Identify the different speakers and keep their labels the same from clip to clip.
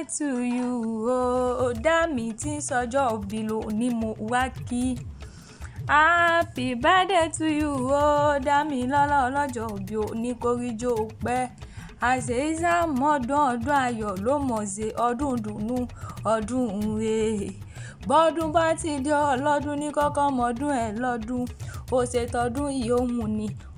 Speaker 1: to you o dá mi tí ń sọjọ́ òbí lónìí mo wá kí. Happy birthday to you o dá mi lọ́lá ọlọ́jọ́ òbí òní kóríjó pẹ́. Àṣeyíṣà mọ́dún ọdún ayọ̀ ló mọ̀ ṣe ọdún dùnú ọdún ire. Bọ́dún bá ti dé ọlọ́dún ní kọ́kọ́ mọ́dún ẹ̀ lọ́dún. Ó ṣe tọdún yìí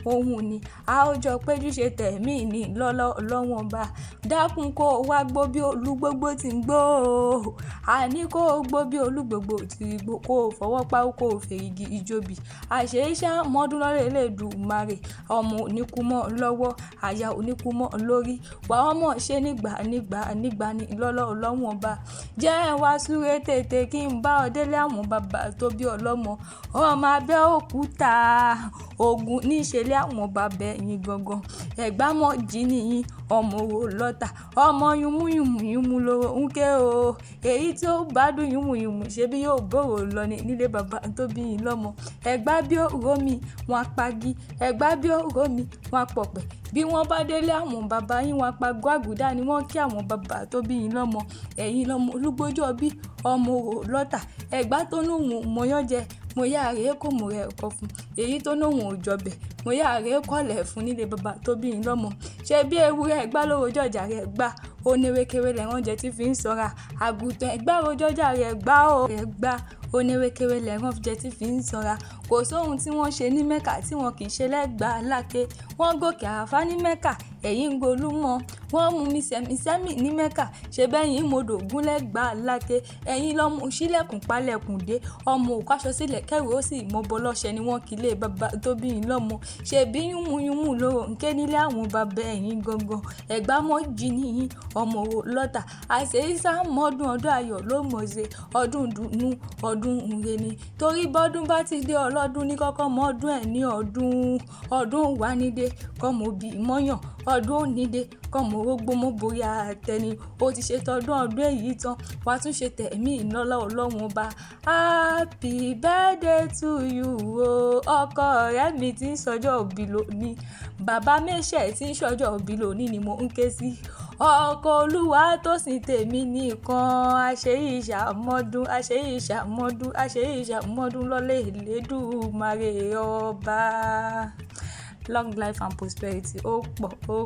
Speaker 1: òun ni a ó jọ péjú ṣe tẹ̀mí ní lọ́lá ọlọ́wọ́n bá. Dákun kó o wá gbó bí olúgbógbó ti ń gbó o. Àní kó o gbó bí olúgbógbó ti ń gbó kó o fọwọ́ pa kó o fèrègì ìjòbí. Àṣeyíṣà mọ́dún lọ́lẹ̀ Elédùmarè ọmọ oníkúmọ́ lọ́wọ́ àyà oníkúmọ́ lórí. Wà ọmọ ṣe nígbà ní lọ́lá ọlọ́wọ́n bá. Jẹ́ ẹ wá súré tètè kí n bá ọ délé àwọn bàbá tó bí ọlọ́mọ. Ọmọ Abẹ́òkúta Ògùn níṣẹ́lẹ̀ àwọn bàbá ẹ̀yìn gangan. Ẹ̀gbá mọ́ jí nìyí ọmọ owó lọ́tà. Ọmọ yùmùyùmù lóró ń ké o. Èyí tí ó bá dùn yùmùyùmù ṣe bí yóò bòrò lọ nílé bàbá tó bí yín lọ́mọ. Ẹ̀gbá bí òró mi wọn apagi. Ẹ̀gbá bí òró mi wọn apọ̀pẹ̀. Bí wọ́n bá délé àwọn bàbá yín wọn apagọ́ àgùdá ni wọ́n kí àwọn bàbá tó bí yín lọ́mọ. Ẹ̀yin lọ́mọ olúgbójọ́ bí ọmọ owó lọ́tà. Ẹ̀gbá tó nóhùn mọ́yán jẹ mo yá rèé kò mú rẹ̀ kọ fún. Èyí tó nóhùn òjọbẹ̀ mo yá rèé kọ́lẹ̀ fún nílé bàbá tó bí yín lọ́mọ. Ṣé bí ewúrẹ́ ẹ̀gbá lówó jọjà rẹ̀ gbá oníwékéré lẹ́rán jẹ tí fi ń sanra. Àgùntàn ẹ̀gbá rojọ́jà rẹ̀ gbá o rẹ̀ gbá oníwékéré lẹ́rán jẹ tí fi ń sanra. Kò sóhun tí wọ́n ṣe ní Mẹ́kà tí wọn kì í ṣe lẹ́gbàá láké. Wọ́n gòkè àràfá ní Mẹ́kà ẹ̀yin ń golú mọ́. Wọ́n mú mi sẹ́mi ní Mẹ́kà ṣe bẹ́yìn modò gún lẹ́gbàá láké. Ẹ̀yin lọ́mú sílẹ̀kùn palẹ̀kùn dé ọmọ òkáṣọ sílẹ̀ kẹ́rù ó sì mọ́ bọ́lọ́ṣẹ́ ni wọ́n kì í lé bàbá tó bí yín lọ́mọ. Ṣé bí yùmùyùmù lóró ń ké nílé àwọn bàbá ẹ̀yìn gangan. Ẹ̀gbá mọ́ jí nìyí ọmọ owó lọ́tà. Àṣeyíṣà mọ́dún ọdún ayọ̀ ló mọ̀ ṣe ọdún dùnú ọdún ire ni. Torí bọ́dún bá ti dé ọlọ́dún ní kọ́kọ́ mọ́dún ẹ̀ ní ọdún wà nídé kọ́mọ òbí mọ́yàn ọdún onídé kọ́mọ orógbó mọ́ borí àtẹni. Ó ti ṣe tọdún ọdún èyí tán wàá tún ṣe tẹ̀mí ìnọ́lá ọlọ́wọ́n bá. Happy birthday to you o ọkọ ọ̀rẹ́ mi tí ń sọjọ́ òbí lónìí. Bàbá Méṣẹ̀ tí ń sọjọ́ òbí lónìí ni mo ń ké sí. Ọkọ olúwa tó sin tèmi nìkan. Àṣeyíṣà mọ́dún lọ́lẹ̀ Elédùmarè ọba. Long life and prosperity ó pọ̀ ó.